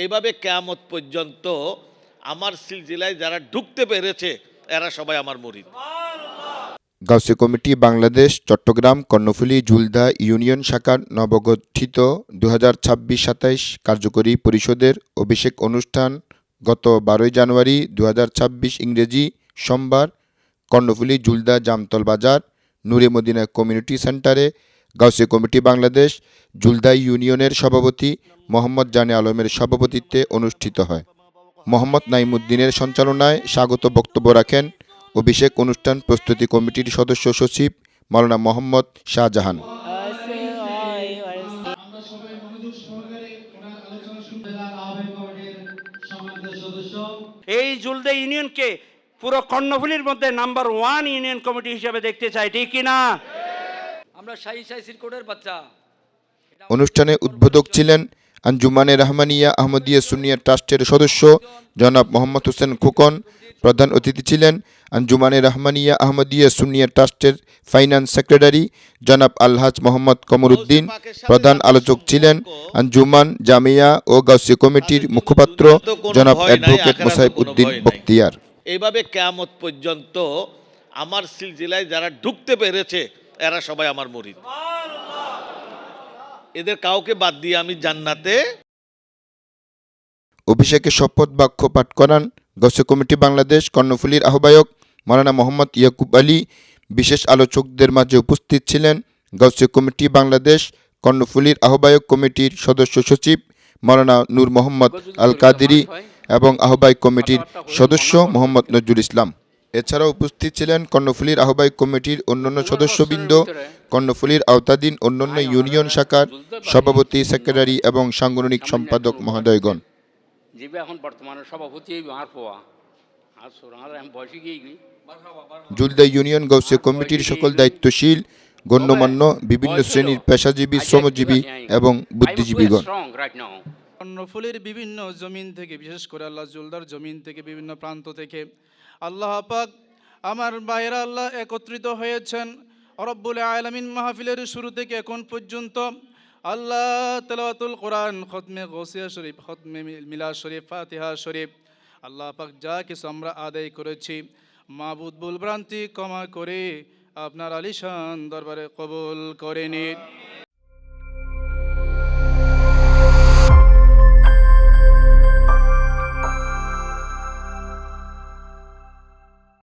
এইভাবে কিয়ামত পর্যন্ত আমার সিলসিলায় যারা ঢুকতে পেরেছে এরা সবাই আমার মুরিদ। গাউসিয়া কমিটি বাংলাদেশ চট্টগ্রাম কর্ণফুলী জুলদা ইউনিয়ন শাখার নবগঠিত 2026-27 কার্যকরী পরিষদের অভিষেক অনুষ্ঠান গত 12 জানুয়ারি 2026 ইংরেজি সোমবার কর্ণফুলী জুলদা জামতল বাজার নূরে মদিনা কমিউনিটি সেন্টারে গাউসিয়া কমিটি বাংলাদেশ জুলদা ইউনিয়নের সভাপতি মোহাম্মদ জানে আলমের সভাপতিত্বে অনুষ্ঠিত হয়। মোহাম্মদ নাইমুদ্দিনের সঞ্চালনায় স্বাগত বক্তব্য রাখেন অভিষেক অনুষ্ঠান প্রস্তুতি কমিটির সদস্য সচিব মাওলানা মোহাম্মদ শাহজাহান। এই জুলদা ইউনিয়নকে পুরো কর্ণফুলীর মধ্যে নাম্বার 1 ইউনিয়ন কমিটি হিসেবে দেখতে চাই, ঠিক কিনা? আমরা শাহী সিরকোটের বাচ্চা। অনুষ্ঠানে উদ্বোধক ছিলেন আঞ্জুমানে রহমানিয়া আহমদিয়া সুন্নিয়া ট্রাস্টের সদস্য জনাব মোহাম্মদ হোসেন খোকন। প্রধান অতিথি ছিলেন আঞ্জুমানে রহমানিয়া আহমদিয়া সুন্নিয়া ট্রাস্টের ফাইন্যান্স সেক্রেটারি জনাব আলহাজ মোহাম্মদ কমরুদ্দিন। প্রধান আলোচক ছিলেন আঞ্জুমান জামিয়া ও গাউসিয়া কমিটির মুখপাত্র জনাব অ্যাডভোকেট মোসাইব উদ্দিন বখতিয়ার। এইভাবে কিয়ামত পর্যন্ত আমার সিলসিলায় যারা ঢুকতে পেরেছে এরা সবাই আমার মুরিদ। এদের কাউকে বাদ দিয়ে আমি জান্নাতে। অভিষেকে শপথ বাক্য পাঠ করান গাউসিয়া কমিটি বাংলাদেশ কর্ণফুলীর আহ্বায়ক মাওলানা মোহাম্মদ ইয়াকুব আলী। বিশেষ আলোচকদের মাঝে উপস্থিত ছিলেন গাউসিয়া কমিটি বাংলাদেশ কর্ণফুলীর আহ্বায়ক কমিটির সদস্য সচিব মাওলানা নূর মোহাম্মদ আল কাদেরী এবং আহ্বায়ক কমিটির সদস্য মোহাম্মদ নজরুল ইসলাম। এছাড়াও উপস্থিত ছিলেন কর্ণফুলীর আহ্বায়ক কমিটির অন্যান্য সদস্যবৃন্দ, কর্ণফুলীর আওতাধীন অন্যান্য ইউনিয়ন শাখার সভাপতি, সেক্রেটারি এবং সাংগঠনিক সম্পাদক মহোদয়গণ। এখন বর্তমানে সভাপতি জুলদা ইউনিয়ন গাউসিয়া কমিটির সকল দায়িত্বশীল গণ্যমান্য বিভিন্ন শ্রেণীর পেশাজীবী, শ্রমজীবী এবং বুদ্ধিজীবীগণ। কর্ণফুলীর বিভিন্ন জমিন থেকে, বিশেষ করে আল্লাহ জুলদার জমিন থেকে, বিভিন্ন প্রান্ত থেকে আল্লাহ পাক আমার ভাইয়েরা আল্লাহ একত্রিত হয়েছেন। রব্বুল আলামিন মাহফিলের শুরু থেকে এখন পর্যন্ত আল্লাহ তেলাওয়াতুল কোরআন, খতমে গাউসিয়া শরীফ, খতমে মিলাদ শরীফ, ফাতিহা শরীফ, আল্লাহ পাক যা কিছু আমরা আদায় করেছি মাবুদ ভুল ভ্রান্তি ক্ষমা করে আপনার আলিশান দরবারে কবুল করে নিন।